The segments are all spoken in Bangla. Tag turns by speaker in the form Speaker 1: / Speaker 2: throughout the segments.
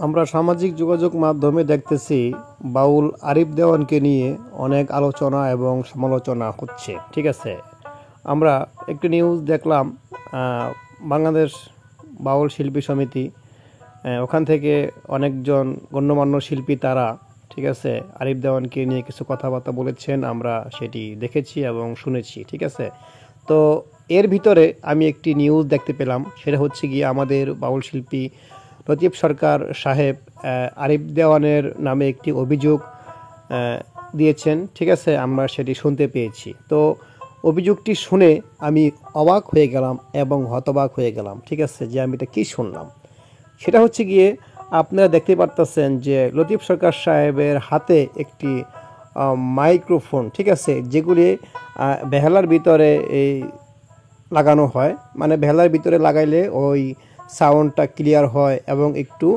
Speaker 1: আমরা সামাজিক যোগাযোগ মাধ্যমে দেখতেছি বাউল আরিফ দেওয়ানকে নিয়ে অনেক আলোচনা এবং সমালোচনা হচ্ছে। ঠিক আছে, আমরা একটি নিউজ দেখলাম, বাংলাদেশ বাউল শিল্পী সমিতি, ওখান থেকে অনেকজন গণ্যমান্য শিল্পী তারা, ঠিক আছে, আরিফ দেওয়ানকে নিয়ে কিছু কথাবার্তা বলেছেন, আমরা সেটি দেখেছি এবং শুনেছি। ঠিক আছে, তো এর ভিতরে আমি একটি নিউজ দেখতে পেলাম, সেটা হচ্ছে গিয়ে আমাদের বাউল শিল্পী লতিফ সরকার সাহেব আরিফ দেওয়ানের নামে একটি অভিযোগ দিয়েছেন। ঠিক আছে, আমরা সেটি শুনতে পেয়েছি। তো অভিযোগটি শুনে আমি অবাক হয়ে গেলাম এবং হতবাক হয়ে গেলাম। ঠিক আছে, যে আমি এটা কী শুনলাম, সেটা হচ্ছে গিয়ে আপনারা দেখতে পারতেছেন যে লতিফ সরকার সাহেবের হাতে একটি মাইক্রোফোন, ঠিক আছে, যেগুলি বেহালার ভিতরে এই লাগানো হয়, মানে বেহালার ভিতরে লাগাইলে ওই সাউন্ডটা ক্লিয়ার হয় এবং একটু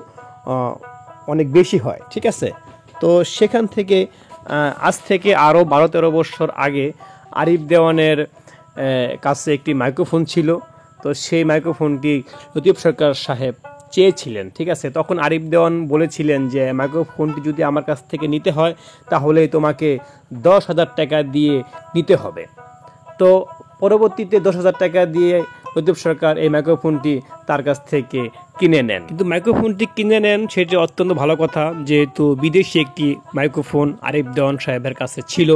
Speaker 1: অনেক বেশি হয়। ঠিক আছে, তো সেখান থেকে আজ থেকে আরও 12-13 বছর আগে আরিফ দেওয়ানের কাছে একটি মাইক্রোফোন ছিল। তো সেই মাইক্রোফোনটি লতিফ সরকার সাহেব চেয়েছিলেন। ঠিক আছে, তখন আরিফ দেওয়ান বলেছিলেন যে মাইক্রোফোনটি যদি আমার কাছ থেকে নিতে হয় তাহলে তোমাকে 10,000 টাকা দিয়ে নিতে হবে। তো পরবর্তীতে 10,000 টাকা দিয়ে লতিফ সরকার এই মাইক্রোফোনটি তার কাছ থেকে কিনে নেন। কিন্তু মাইক্রোফোনটি কিনে নেন সেটি অত্যন্ত ভালো কথা, যেহেতু বিদেশি একটি মাইক্রোফোন আরিফ দেওয়ান সাহেবের কাছে ছিল।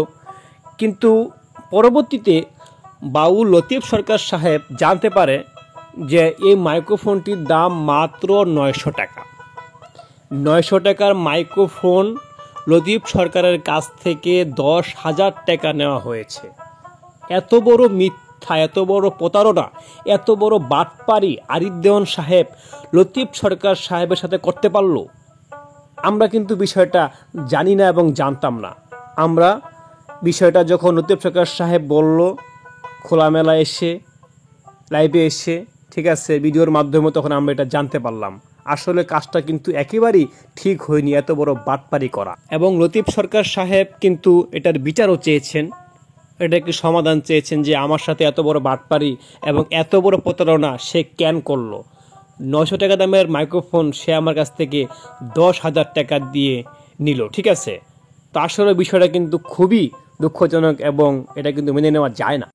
Speaker 1: কিন্তু পরবর্তীতে বাউল লতিফ সরকার সাহেব জানতে পারে যে এই মাইক্রোফোনটির দাম মাত্র 900 টাকা। 900 টাকার মাইক্রোফোন লতিফ সরকারের কাছ থেকে 10,000 টাকা নেওয়া হয়েছে। এত বড় মিথ্যা, এত বড় প্রতারণা, এত বড় বাটপারি আরিফ দেওয়ান সাহেব লতিফ সরকার সাহেবের সাথে করতে পারলো। আমরা কিন্তু বিষয়টা জানি না এবং জানতাম না। আমরা বিষয়টা যখন লতিফ সরকার সাহেব বলল খোলামেলা এসে, লাইভে এসে, ঠিক আছে, ভিডিওর মাধ্যমে, তখন আমরা এটা জানতে পারলাম আসলে কাজটা কিন্তু একেবারেই ঠিক হয়নি, এত বড় বাটপারি করা। এবং লতিফ সরকার সাহেব কিন্তু এটার বিচারও চেয়েছেন, এটা একটি সমাধান চেয়েছেন যে আমার সাথে এত বড় বাটপারি এবং এত বড় প্রতারণা সে কেন করলো। 900 টাকা দামের মাইক্রোফোন সে আমার কাছ থেকে 10,000 টাকা দিয়ে নিল। ঠিক আছে, তো আসলে বিষয়টা কিন্তু খুবই দুঃখজনক এবং এটা কিন্তু মেনে নেওয়া যায় না।